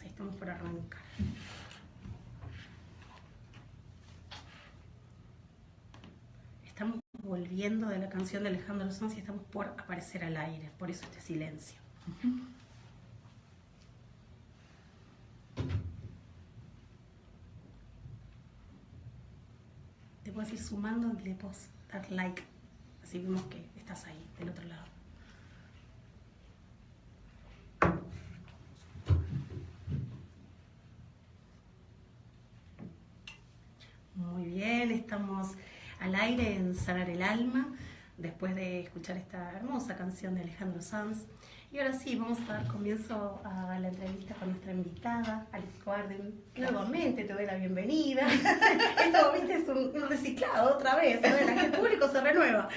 estamos por arrancar. Estamos volviendo de la canción de Alejandro Sanz y estamos por aparecer al aire, por eso este silencio. Te puedes ir sumando y le puedes dar like, así vemos que estás ahí, del otro lado. Muy bien, estamos al aire en Sanar el Alma, después de escuchar esta hermosa canción de Alejandro Sanz. Y ahora sí, vamos a dar comienzo a la entrevista con nuestra invitada, Alex Warden. Nuevamente te doy la bienvenida. Esto, viste, es un reciclado otra vez, ¿no? El público se renueva.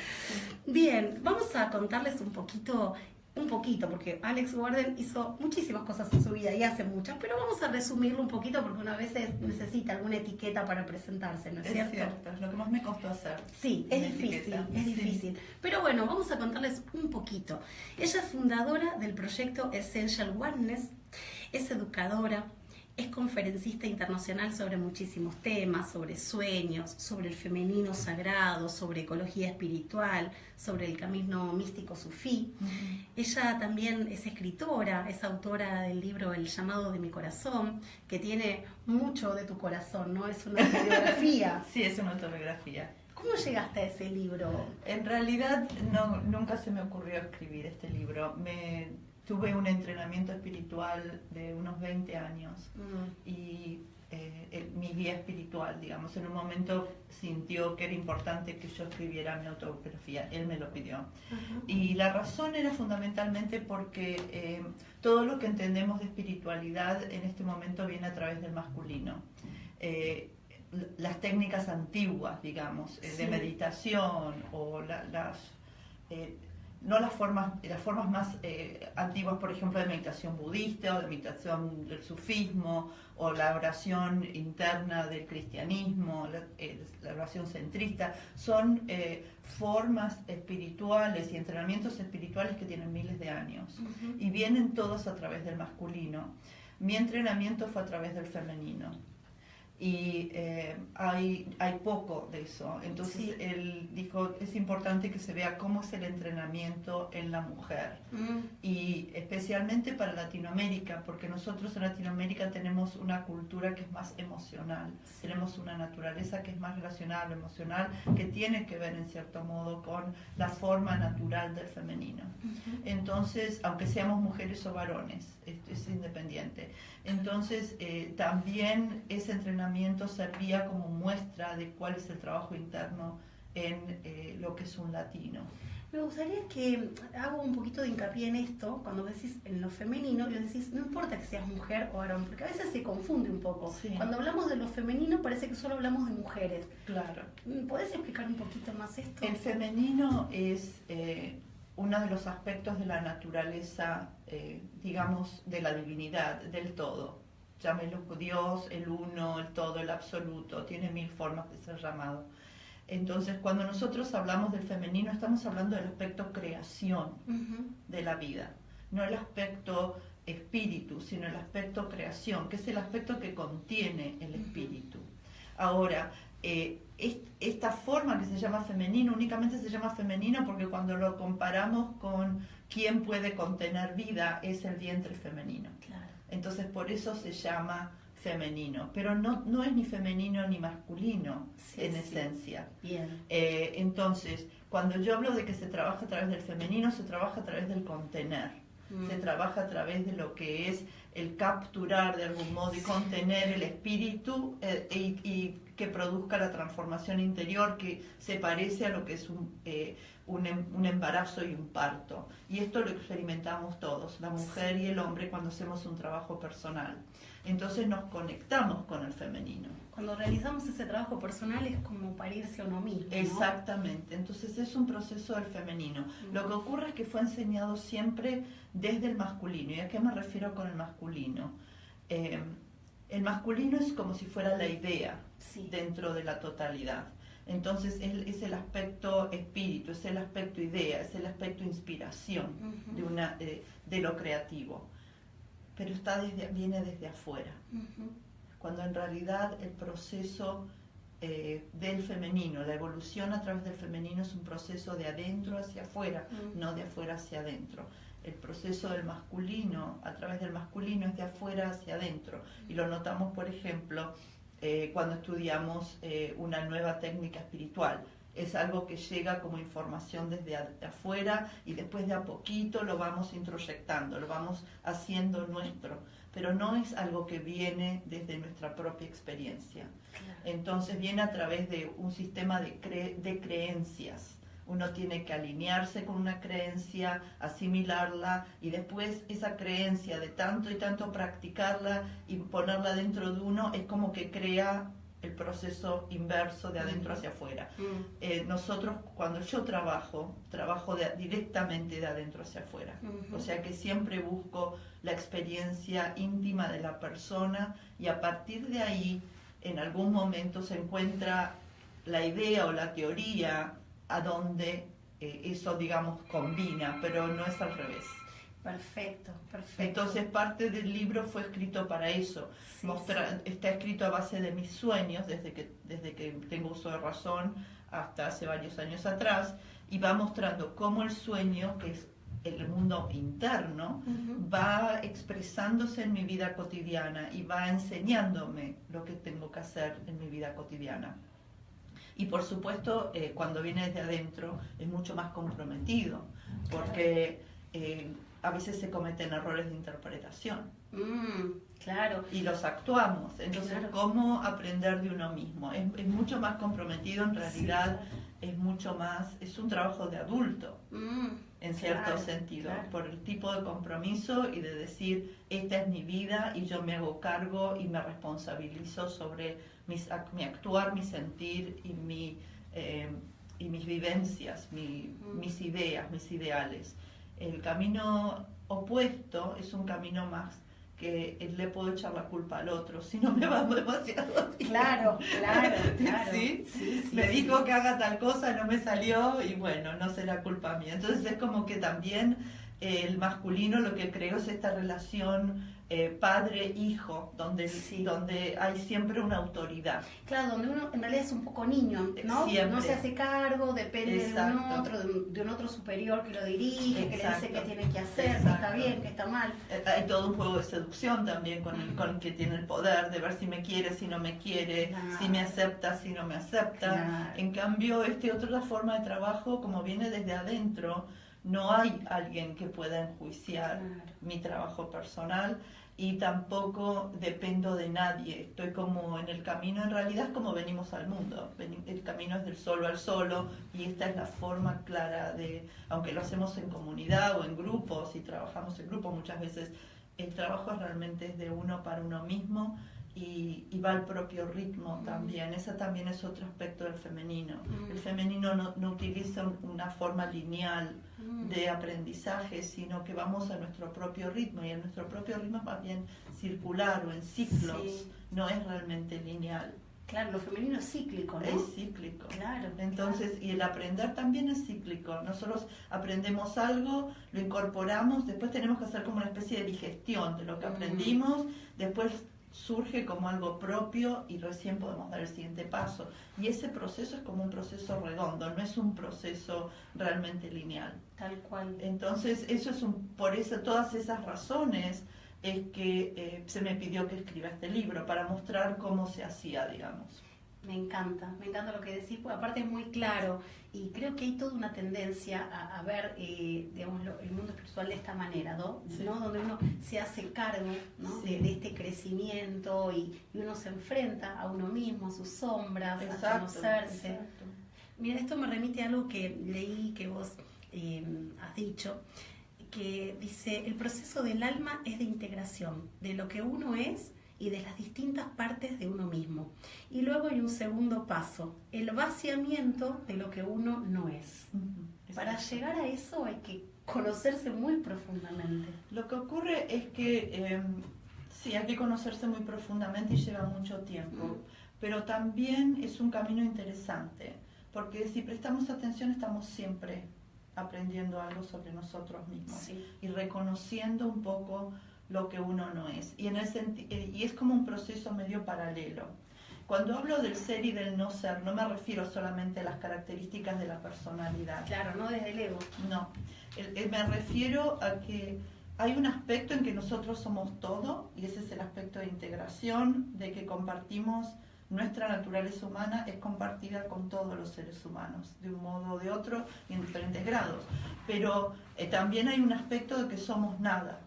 Bien, vamos a contarles un poquito, porque Alex Warden hizo muchísimas cosas en su vida y hace muchas, pero vamos a resumirlo un poquito porque una vez necesita alguna etiqueta para presentarse, ¿no es cierto? Es cierto, es lo que más me costó hacer. Sí, es difícil. Pero bueno, vamos a contarles un poquito. Ella es fundadora del proyecto Essential Oneness, es educadora, es conferencista internacional sobre muchísimos temas, sobre sueños, sobre el femenino sagrado, sobre ecología espiritual, sobre el camino místico sufí. Ella también es escritora, es autora del libro El llamado de mi corazón, que tiene mucho de tu corazón, ¿no? Es una autobiografía. Sí, es una autobiografía. ¿Cómo llegaste a ese libro? En realidad nunca se me ocurrió escribir este libro. Tuve un entrenamiento espiritual de unos 20 años y mi guía espiritual, digamos, en un momento sintió que era importante que yo escribiera mi autobiografía. Él me lo pidió. Y la razón era fundamentalmente porque todo lo que entendemos de espiritualidad en este momento viene a través del masculino. Las técnicas antiguas, digamos, de meditación o no las formas más antiguas, por ejemplo, de meditación budista o de meditación del sufismo o la oración interna del cristianismo, la oración centrista, son formas espirituales y entrenamientos espirituales que tienen miles de años y vienen todos a través del masculino. Mi entrenamiento fue a través del femenino. Y hay poco de eso. Entonces él dijo, es importante que se vea cómo es el entrenamiento en la mujer. Y especialmente para Latinoamérica, porque nosotros en Latinoamérica tenemos una cultura que es más emocional. Tenemos una naturaleza que es más racional, emocional, que tiene que ver en cierto modo con la forma natural del femenino. Entonces, aunque seamos mujeres o varones, es independiente. Entonces, también ese entrenamiento servía como muestra de cuál es el trabajo interno en lo que es un latino. Me gustaría que hago un poquito de hincapié en esto, cuando decís en lo femenino, y decís, no importa que seas mujer o varón, porque a veces se confunde un poco. Cuando hablamos de lo femenino parece que solo hablamos de mujeres. Claro. ¿Podés explicar un poquito más esto? El femenino es uno de los aspectos de la naturaleza, digamos, de la divinidad, del todo. Llámelo Dios, el uno, el todo, el absoluto, tiene mil formas de ser llamado. Entonces, cuando nosotros hablamos del femenino, estamos hablando del aspecto creación de la vida, no el aspecto espíritu, sino el aspecto creación, que es el aspecto que contiene el espíritu. Ahora, esta forma que se llama femenino, únicamente se llama femenino porque cuando lo comparamos con quién puede contener vida, es el vientre femenino. Claro. Entonces, por eso se llama femenino, pero no es ni femenino ni masculino en esencia. Bien. Entonces, cuando yo hablo de que se trabaja a través del femenino, se trabaja a través del contener, se trabaja a través de lo que es el capturar de algún modo y contener el espíritu y que produzca la transformación interior que se parece a lo que es un embarazo y un parto. Y esto lo experimentamos todos, la mujer y el hombre, cuando hacemos un trabajo personal. Entonces nos conectamos con el femenino. Cuando realizamos ese trabajo personal es como parirse a uno mismo, ¿no? Exactamente, entonces es un proceso del femenino. Lo que ocurre es que fue enseñado siempre desde el masculino. ¿Y a qué me refiero con el masculino? El masculino es como si fuera la idea dentro de la totalidad. Entonces es el aspecto espíritu, es el aspecto idea, es el aspecto inspiración de lo creativo. pero viene desde afuera. Cuando en realidad el proceso del femenino, la evolución a través del femenino es un proceso de adentro hacia afuera, no de afuera hacia adentro. El proceso del masculino, a través del masculino, es de afuera hacia adentro. Y lo notamos, por ejemplo, cuando estudiamos una nueva técnica espiritual. Es algo que llega como información desde afuera y después de a poquito lo vamos introyectando, lo vamos haciendo nuestro, pero no es algo que viene desde nuestra propia experiencia. Claro. Entonces viene a través de un sistema de creencias. Uno tiene que alinearse con una creencia, asimilarla y después esa creencia de tanto y tanto practicarla y ponerla dentro de uno es como que crea el proceso inverso de adentro hacia afuera. Nosotros, cuando yo trabajo directamente de adentro hacia afuera. O sea que siempre busco la experiencia íntima de la persona y a partir de ahí, en algún momento se encuentra la idea o la teoría a donde eso, digamos, combina, pero no es al revés. Perfecto, perfecto. Entonces parte del libro fue escrito para eso. Sí, está escrito a base de mis sueños, desde que tengo uso de razón hasta hace varios años atrás, y va mostrando cómo el sueño, que es el mundo interno, va expresándose en mi vida cotidiana y va enseñándome lo que tengo que hacer en mi vida cotidiana. Y por supuesto, cuando viene desde adentro, es mucho más comprometido, porque a veces se cometen errores de interpretación. Claro. Y los actuamos. Entonces, claro, ¿cómo aprender de uno mismo? Es mucho más comprometido, en realidad, sí, es un trabajo de adulto, en cierto sentido, claro, por el tipo de compromiso y de decir, esta es mi vida y yo me hago cargo y me responsabilizo sobre mi actuar, mi sentir y mis vivencias, mis ideas, mis ideales. El camino opuesto es un camino más que le puedo echar la culpa al otro si no me va demasiado bien. Claro. ¿Sí? Me dijo que haga tal cosa, no me salió y bueno, no será culpa mía. Entonces es como que también el masculino lo que creo es esta relación padre-hijo, donde hay siempre una autoridad. Claro, donde uno en realidad es un poco niño, ¿no? Siempre. No se hace cargo, depende de un otro superior que lo dirige, que le dice qué tiene que hacer, si está bien, que está mal. Hay todo un juego de seducción también con el que tiene el poder, de ver si me quiere, si no me quiere, si me acepta, si no me acepta. Claro. En cambio, otra forma de trabajo, como viene desde adentro, no hay alguien que pueda enjuiciar mi trabajo personal y tampoco dependo de nadie. Estoy como en el camino, en realidad es como venimos al mundo. El camino es del solo al solo y esta es la forma clara de, aunque lo hacemos en comunidad o en grupos y trabajamos en grupos muchas veces, el trabajo realmente es de uno para uno mismo y va al propio ritmo también. Ese también es otro aspecto del femenino. El femenino no utiliza una forma lineal de aprendizaje, sino que vamos a nuestro propio ritmo y en nuestro propio ritmo es más bien circular o en ciclos, no es realmente lineal. Claro, lo femenino es cíclico, ¿no? Es cíclico. Claro. Entonces, y el aprender también es cíclico. Nosotros aprendemos algo, lo incorporamos, después tenemos que hacer como una especie de digestión de lo que aprendimos, después surge como algo propio y recién podemos dar el siguiente paso. Y ese proceso es como un proceso redondo, no es un proceso realmente lineal. Tal cual. Entonces, por eso todas esas razones es que se me pidió que escriba este libro, para mostrar cómo se hacía, digamos. Me encanta lo que decís, porque aparte es muy claro y creo que hay toda una tendencia a ver digamos, el mundo espiritual de esta manera, ¿no? Sí. ¿No? Donde uno se hace cargo, ¿no? Sí. de este crecimiento y uno se enfrenta a uno mismo, a sus sombras, a conocerse. Exacto. Mira, esto me remite a algo que leí que vos has dicho, que dice, el proceso del alma es de integración de lo que uno es y de las distintas partes de uno mismo. Y luego hay un segundo paso, el vaciamiento de lo que uno no es. Para llegar a eso hay que conocerse muy profundamente. Lo que ocurre es que sí, hay que conocerse muy profundamente y lleva mucho tiempo, pero también es un camino interesante, porque si prestamos atención estamos siempre aprendiendo algo sobre nosotros mismos y reconociendo un poco lo que uno no es. Y es como un proceso medio paralelo. Cuando hablo del ser y del no ser, no me refiero solamente a las características de la personalidad. Claro, no desde el ego. No, me refiero a que hay un aspecto en que nosotros somos todo, y ese es el aspecto de integración, de que compartimos nuestra naturaleza humana, es compartida con todos los seres humanos, de un modo o de otro, y en diferentes grados. Pero también hay un aspecto de que somos nada,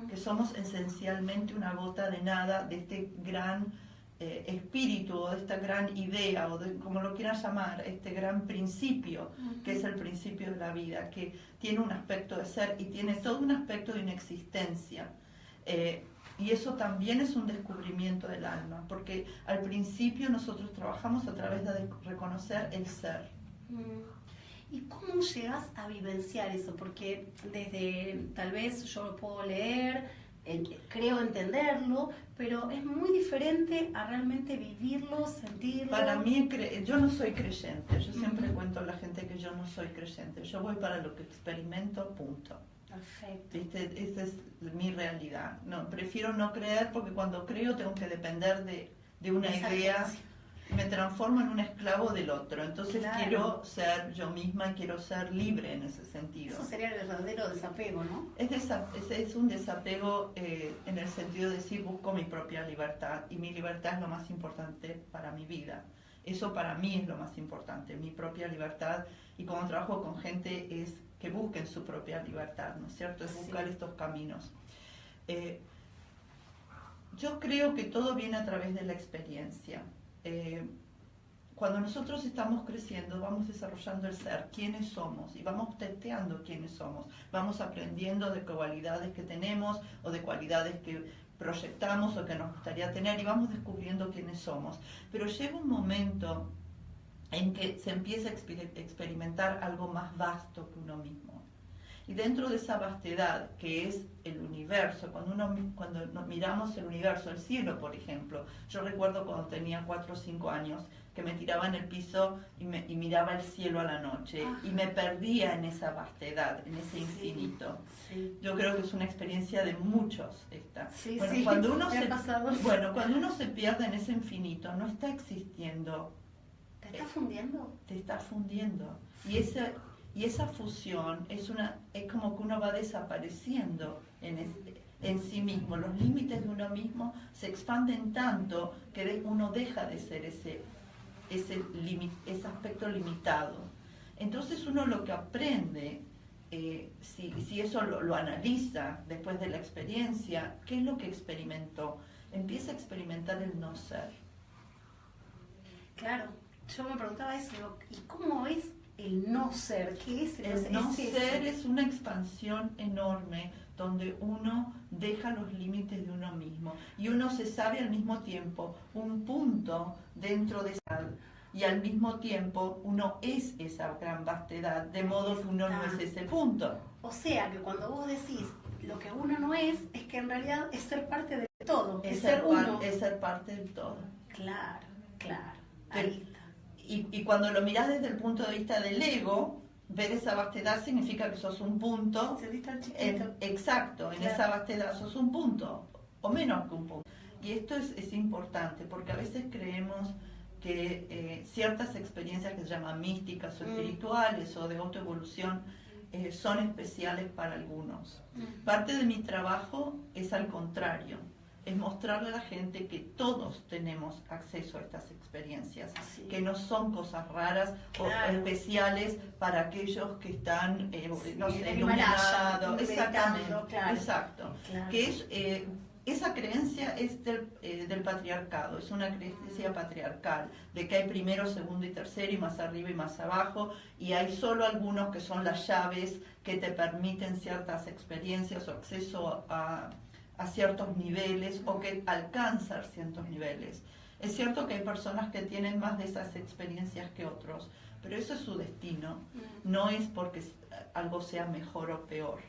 que somos esencialmente una gota de nada, de este gran espíritu, o de esta gran idea, o de, como lo quieran llamar, este gran principio, que es el principio de la vida, que tiene un aspecto de ser y tiene todo un aspecto de inexistencia. Y eso también es un descubrimiento del alma, porque al principio nosotros trabajamos a través de reconocer el ser. ¿Y cómo llegas a vivenciar eso? Porque desde, tal vez yo lo puedo leer, creo entenderlo, pero es muy diferente a realmente vivirlo, sentirlo. Para mí, yo no soy creyente, yo siempre cuento a la gente que yo no soy creyente, yo voy para lo que experimento, punto. Perfecto. ¿Viste? Esa es mi realidad. No, prefiero no creer porque cuando creo tengo que depender de una idea, me transformo en un esclavo del otro. Entonces quiero ser yo misma y quiero ser libre en ese sentido. Eso sería el verdadero desapego, ¿no? Es un desapego en el sentido de decir busco mi propia libertad y mi libertad es lo más importante para mi vida. Eso para mí es lo más importante, mi propia libertad. Y cuando trabajo con gente es que busquen su propia libertad, ¿no es cierto? Es buscar estos caminos. Yo creo que todo viene a través de la experiencia. Cuando nosotros estamos creciendo, vamos desarrollando el ser, quiénes somos, y vamos testeando quiénes somos. Vamos aprendiendo de cualidades que tenemos o de cualidades que proyectamos o que nos gustaría tener y vamos descubriendo quiénes somos. Pero llega un momento en que se empieza a experimentar algo más vasto que uno mismo. Y dentro de esa vastedad que es el universo, cuando miramos el universo, el cielo por ejemplo, yo recuerdo cuando tenía 4 o 5 años que me tiraba en el piso y miraba el cielo a la noche y me perdía en esa vastedad, en ese infinito. Yo creo que es una experiencia de muchos esta. Cuando uno se pierde en ese infinito, no está existiendo. ¿Te está fundiendo? Te está fundiendo. Y esa fusión es como que uno va desapareciendo en sí mismo. Los límites de uno mismo se expanden tanto que uno deja de ser ese aspecto limitado. Entonces uno lo que aprende, si eso lo analiza después de la experiencia, ¿qué es lo que experimentó? Empieza a experimentar el no ser. Claro. Yo me preguntaba eso, ¿y cómo es el no ser? ¿Qué es el no ser? Es una expansión enorme donde uno deja los límites de uno mismo y uno se sabe al mismo tiempo un punto dentro de esa y al mismo tiempo uno es esa gran vastedad, de modo que uno no es ese punto. O sea que cuando vos decís lo que uno no es que en realidad es ser parte del todo, es ser uno. Es ser parte del todo. Claro. Ahí está. Y cuando lo mirás desde el punto de vista del ego, ver esa vastedad significa que sos un punto. Exacto, en esa vastedad sos un punto, o menos que un punto. Y esto es importante, porque a veces creemos que ciertas experiencias que se llaman místicas o espirituales o de autoevolución son especiales para algunos. Parte de mi trabajo es al contrario. Es mostrarle a la gente que todos tenemos acceso a estas experiencias, que no son cosas raras o especiales para aquellos que están, iluminados. Exactamente, exacto. Que esa creencia es del patriarcado, es una creencia patriarcal, de que hay primero, segundo y tercero, y más arriba y más abajo, y hay solo algunos que son las llaves que te permiten ciertas experiencias o acceso a ciertos niveles o que alcanzan ciertos niveles. Es cierto que hay personas que tienen más de esas experiencias que otros, pero eso es su destino, no es porque algo sea mejor o peor.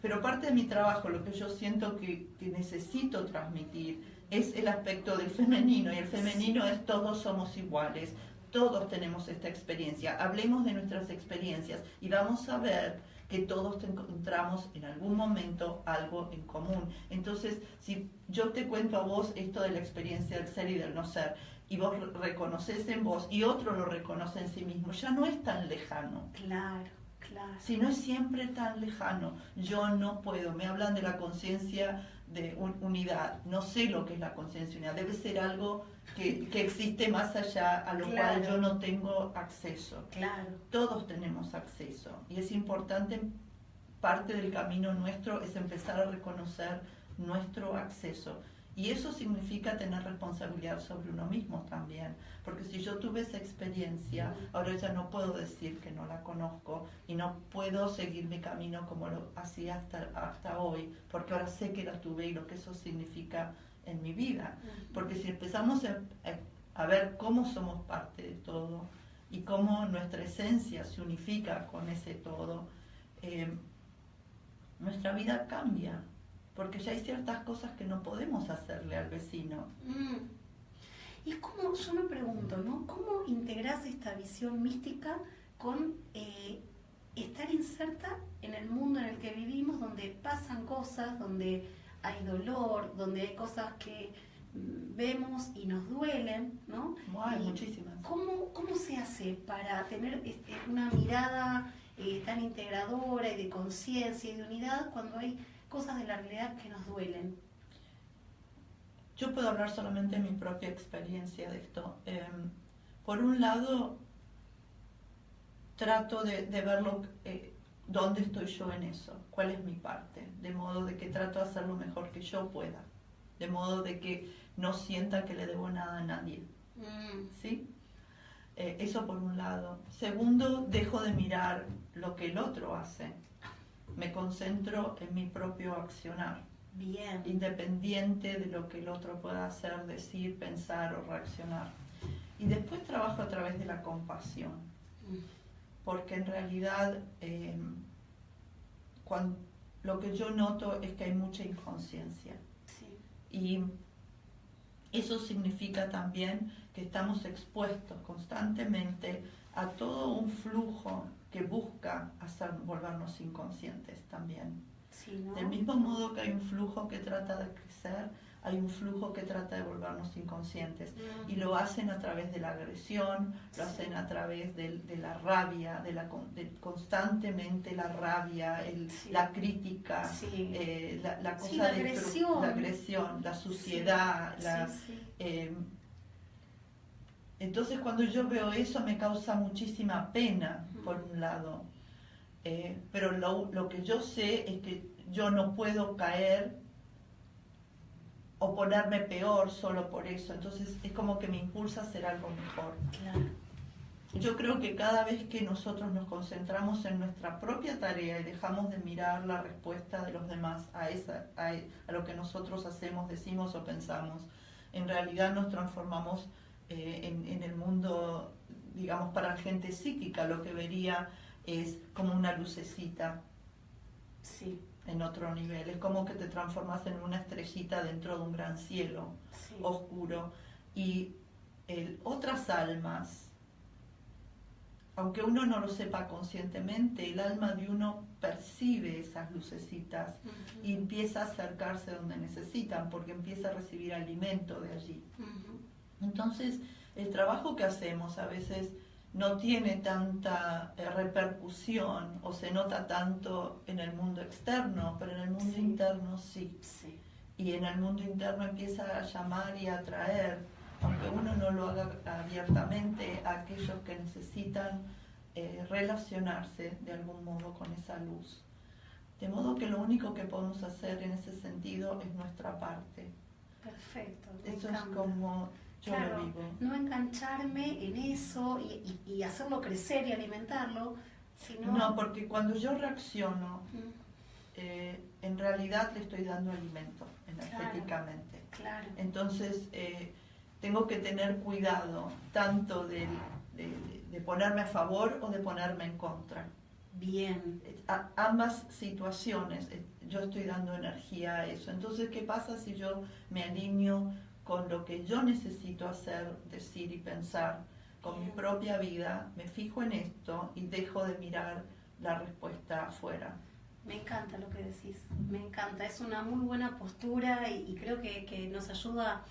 Pero parte de mi trabajo, lo que yo siento que necesito transmitir es el aspecto del femenino, y el femenino es todos somos iguales, todos tenemos esta experiencia. Hablemos de nuestras experiencias y vamos a ver que todos encontramos en algún momento algo en común. Entonces, si yo te cuento a vos esto de la experiencia del ser y del no ser, y vos reconoces en vos y otro lo reconoce en sí mismo, ya no es tan lejano. Claro, claro. Si no es siempre tan lejano, yo no puedo. Me hablan de la conciencia de unidad. No sé lo que es la conciencia unidad. Debe ser algo que existe más allá, a lo cual yo no tengo acceso. Claro. Todos tenemos acceso. Y es importante, parte del camino nuestro es empezar a reconocer nuestro acceso. Y eso significa tener responsabilidad sobre uno mismo también, porque si yo tuve esa experiencia, ahora ya no puedo decir que no la conozco y no puedo seguir mi camino como lo hacía hasta hoy, porque ahora sé que la tuve y lo que eso significa en mi vida. Porque si empezamos a ver cómo somos parte de todo y cómo nuestra esencia se unifica con ese todo, nuestra vida cambia. Porque ya hay ciertas cosas que no podemos hacerle al vecino. Y cómo, yo me pregunto, ¿no? ¿Cómo integrás esta visión mística con estar inserta en el mundo en el que vivimos, donde pasan cosas, donde hay dolor, donde hay cosas que vemos y nos duelen, ¿no? Hay muchísimas. ¿Cómo se hace para tener una mirada tan integradora y de conciencia y de unidad cuando hay cosas de la realidad que nos duelen? Yo puedo hablar solamente de mi propia experiencia de esto. Por un lado, trato de verlo, dónde estoy yo en eso, cuál es mi parte, de modo de que trato de hacer lo mejor que yo pueda, de modo de que no sienta que le debo nada a nadie. ¿Sí? Eso por un lado. Segundo, dejo de mirar lo que el otro hace. Me concentro en mi propio accionar. Bien. Independiente de lo que el otro pueda hacer, decir, pensar o reaccionar. Y después trabajo a través de la compasión. Porque en realidad lo que yo noto es que hay mucha inconsciencia. Sí. Y eso significa también que estamos expuestos constantemente a todo un flujo que busca volvernos inconscientes también. Sí, ¿no? Del mismo modo que hay un flujo que trata de crecer, hay un flujo que trata de volvernos inconscientes. Y lo hacen a través de la agresión, lo hacen a través de la rabia, constantemente la rabia, la crítica, la cosa la agresión. La agresión, la suciedad. Entonces cuando yo veo eso me causa muchísima pena, por un lado. Pero lo que yo sé es que yo no puedo caer o ponerme peor solo por eso. Entonces es como que me impulsa a hacer algo mejor. Claro. Yo creo que cada vez que nosotros nos concentramos en nuestra propia tarea y dejamos de mirar la respuesta de los demás a lo que nosotros hacemos, decimos o pensamos, en realidad nos transformamos en el mundo, digamos, para la gente psíquica, lo que vería es como una lucecita. Sí. En otro nivel, es como que te transformas en una estrellita dentro de un gran cielo oscuro. Y otras almas, aunque uno no lo sepa conscientemente, el alma de uno percibe esas lucecitas y empieza a acercarse donde necesitan, porque empieza a recibir alimento de allí. Entonces, el trabajo que hacemos a veces no tiene tanta repercusión o se nota tanto en el mundo externo, pero en el mundo interno sí. Y en el mundo interno empieza a llamar y a atraer, aunque uno no lo haga abiertamente, a aquellos que necesitan relacionarse de algún modo con esa luz. De modo que lo único que podemos hacer en ese sentido es nuestra parte. Perfecto. Eso es como yo lo vivo. No engancharme en eso y hacerlo crecer y alimentarlo, sino... No, porque cuando yo reacciono, en realidad le estoy dando alimento energéticamente. Claro. Entonces, tengo que tener cuidado tanto de ponerme a favor o de ponerme en contra. Bien. Ambas situaciones, yo estoy dando energía a eso. Entonces, ¿qué pasa si yo me alineo con lo que yo necesito hacer, decir y pensar con mi propia vida? Me fijo en esto y dejo de mirar la respuesta afuera. Me encanta lo que decís, me encanta, es una muy buena postura y creo que nos ayuda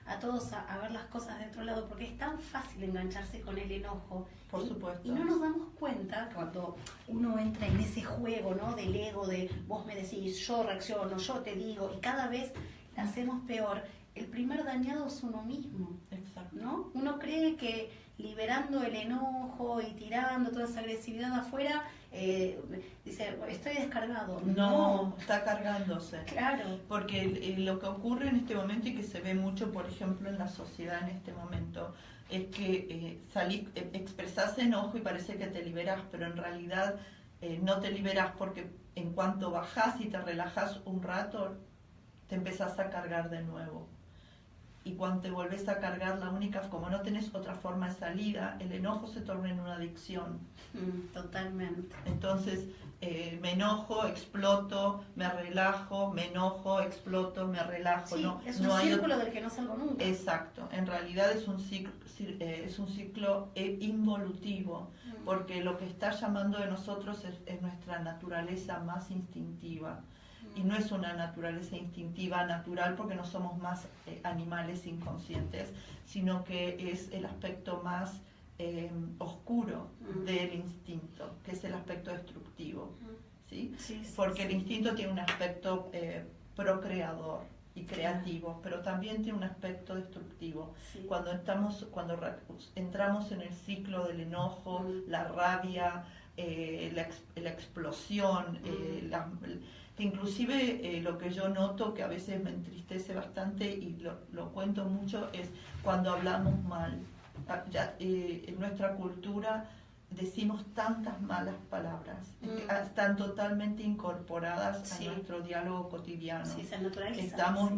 a todos a ver las cosas de otro lado, porque es tan fácil engancharse con el enojo. Por supuesto. Y no nos damos cuenta cuando uno entra en ese juego, ¿no? Del ego, de vos me decís, yo reacciono, yo te digo, y cada vez la hacemos peor. El primer dañado es uno mismo. Exacto. ¿No? Uno cree que liberando el enojo y tirando toda esa agresividad afuera, dice, estoy descargado. No, está cargándose. Claro. Porque lo que ocurre en este momento y que se ve mucho, por ejemplo, en la sociedad en este momento, es que expresás enojo y parece que te liberás, pero en realidad no te liberás, porque en cuanto bajás y te relajás un rato, te empezás a cargar de nuevo. Y cuando te volvés a cargar, como no tenés otra forma de salida, el enojo se torna en una adicción. Totalmente. Entonces, me enojo, exploto, me relajo, me enojo, exploto, me relajo. Sí, no, es un no círculo del que no salgo nunca. Exacto, en realidad es un ciclo involutivo, porque lo que está llamando de nosotros es nuestra naturaleza más instintiva. Y no es una naturaleza instintiva natural porque no somos más animales inconscientes, sino que es el aspecto más oscuro del instinto, que es el aspecto destructivo, ¿sí? Sí, porque el instinto tiene un aspecto procreador y creativo, pero también tiene un aspecto destructivo. Sí. Cuando entramos en el ciclo del enojo, la rabia, la explosión, que inclusive lo que yo noto que a veces me entristece bastante y lo cuento mucho es cuando hablamos mal. En nuestra cultura decimos tantas malas palabras, están totalmente incorporadas a nuestro diálogo cotidiano. Sí, se naturalizan.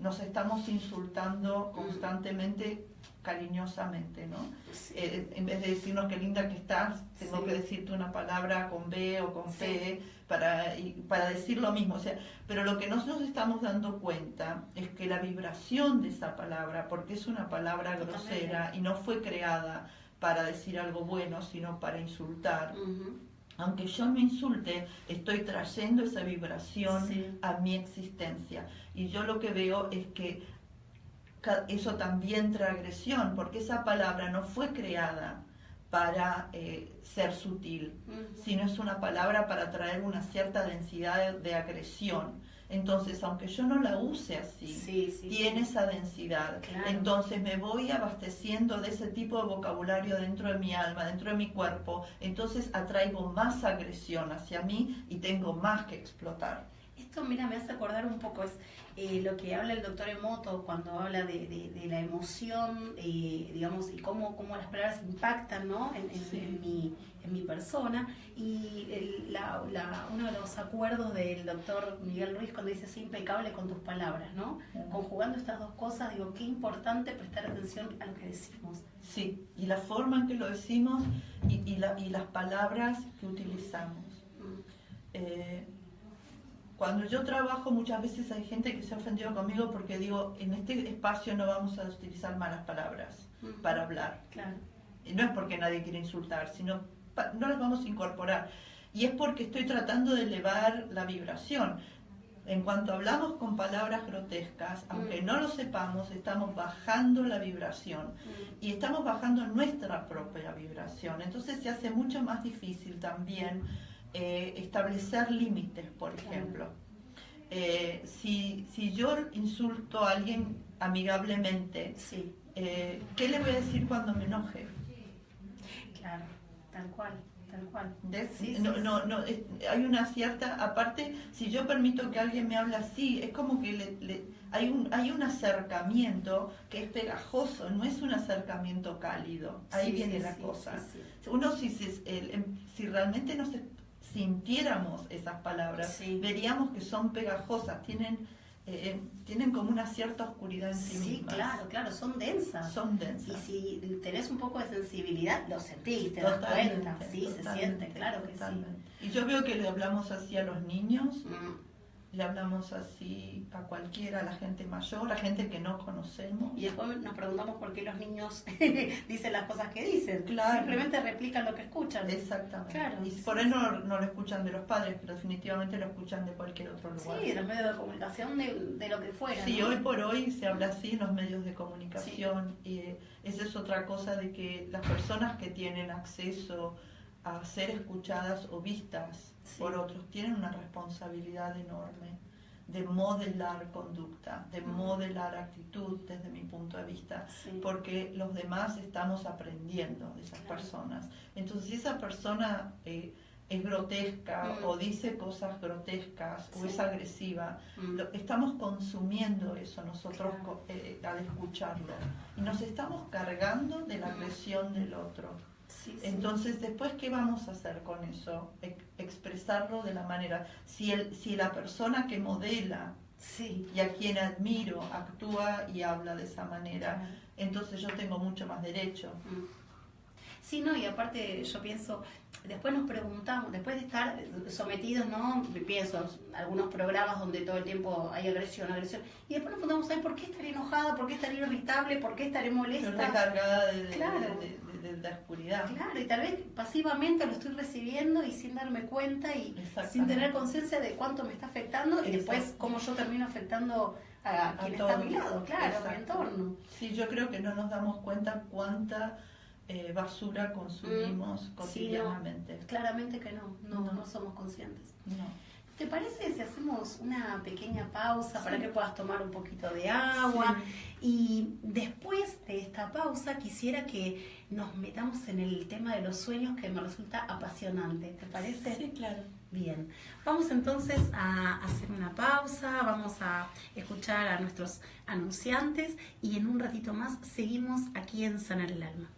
Nos estamos insultando constantemente, cariñosamente, ¿no? Sí. En vez de decirnos qué linda que estás, tengo que decirte una palabra con B o con P para decir lo mismo. O sea, pero lo que no nos estamos dando cuenta es que la vibración de esa palabra, porque es una palabra grosera y no fue creada para decir algo bueno, sino para insultar. Aunque yo no insulte, estoy trayendo esa vibración a mi existencia. Y yo lo que veo es que eso también trae agresión, porque esa palabra no fue creada para ser sutil, sino es una palabra para traer una cierta densidad de agresión. Entonces, aunque yo no la use así, tiene esa densidad. Claro. Entonces me voy abasteciendo de ese tipo de vocabulario dentro de mi alma, dentro de mi cuerpo. Entonces atraigo más agresión hacia mí y tengo más que explotar. Esto, mira, me hace acordar un poco, es lo que habla el doctor Emoto cuando habla de la emoción, digamos, y cómo las palabras impactan, ¿no? en mi persona. Y uno de los acuerdos del doctor Miguel Ruiz cuando dice, sé impecable con tus palabras, ¿no? Conjugando estas dos cosas, digo, qué importante prestar atención a lo que decimos. Sí, y la forma en que lo decimos y las palabras que utilizamos. Cuando yo trabajo, muchas veces hay gente que se ha ofendido conmigo porque digo, en este espacio no vamos a utilizar malas palabras para hablar. Claro. No es porque nadie quiere insultar, sino no las vamos a incorporar. Y es porque estoy tratando de elevar la vibración. En cuanto hablamos con palabras grotescas, aunque no lo sepamos, estamos bajando la vibración y estamos bajando nuestra propia vibración. Entonces se hace mucho más difícil también establecer límites, por ejemplo. Si yo insulto a alguien amigablemente, ¿qué le voy a decir cuando me enoje? Claro, tal cual. Hay una cierta, aparte, si yo permito que alguien me hable así, es como que hay un acercamiento que es pegajoso, no es un acercamiento cálido. Ahí viene la cosa. Uno, si realmente nos sintiéramos esas palabras, veríamos que son pegajosas, tienen como una cierta oscuridad en sí mismas. Claro, son densas. Y si tenés un poco de sensibilidad, lo sentís, te das cuenta, se siente, claro que sí. Y yo veo que le hablamos así a los niños, le hablamos así a cualquiera, a la gente mayor, a gente que no conocemos. Y después nos preguntamos por qué los niños dicen las cosas que dicen. Claro. Simplemente replican lo que escuchan. Exactamente. Claro, Y sí, por ahí no lo escuchan de los padres, pero definitivamente lo escuchan de cualquier otro lugar. Sí, de los medios de comunicación, de lo que fuera. Sí, ¿no? hoy por hoy se habla así en los medios de comunicación, y esa es otra cosa, de que las personas que tienen acceso a ser escuchadas o vistas por otros tienen una responsabilidad enorme de modelar conducta, de modelar actitud desde mi punto de vista, porque los demás estamos aprendiendo de esas personas. Entonces, si esa persona es grotesca o dice cosas grotescas o es agresiva, estamos consumiendo eso nosotros al escucharlo, y nos estamos cargando de la agresión del otro. Entonces, después, ¿qué vamos a hacer con eso? Expresarlo de la manera, si la persona que modela y a quien admiro actúa y habla de esa manera, entonces yo tengo mucho más derecho. Sí, no, y aparte yo pienso, después nos preguntamos, después de estar sometidos, ¿no? Pienso en algunos programas donde todo el tiempo hay agresión, y después nos preguntamos, ¿sabes por qué estaré enojada? ¿Por qué estaré irritable? ¿Por qué estaré molesta? Recargada de la oscuridad. Claro, y tal vez pasivamente lo estoy recibiendo y sin darme cuenta y sin tener conciencia de cuánto me está afectando y después cómo yo termino afectando a quien está a mi lado, claro, a mi entorno. Sí, yo creo que no nos damos cuenta cuánta basura consumimos cotidianamente. Sí, no, claramente que no somos conscientes. No. ¿Te parece si hacemos una pequeña pausa para que puedas tomar un poquito de agua? Y después de esta pausa quisiera que nos metamos en el tema de los sueños, que me resulta apasionante. ¿Te parece? Sí, claro. Bien, vamos entonces a hacer una pausa, vamos a escuchar a nuestros anunciantes y en un ratito más seguimos aquí en Sanar el Alma.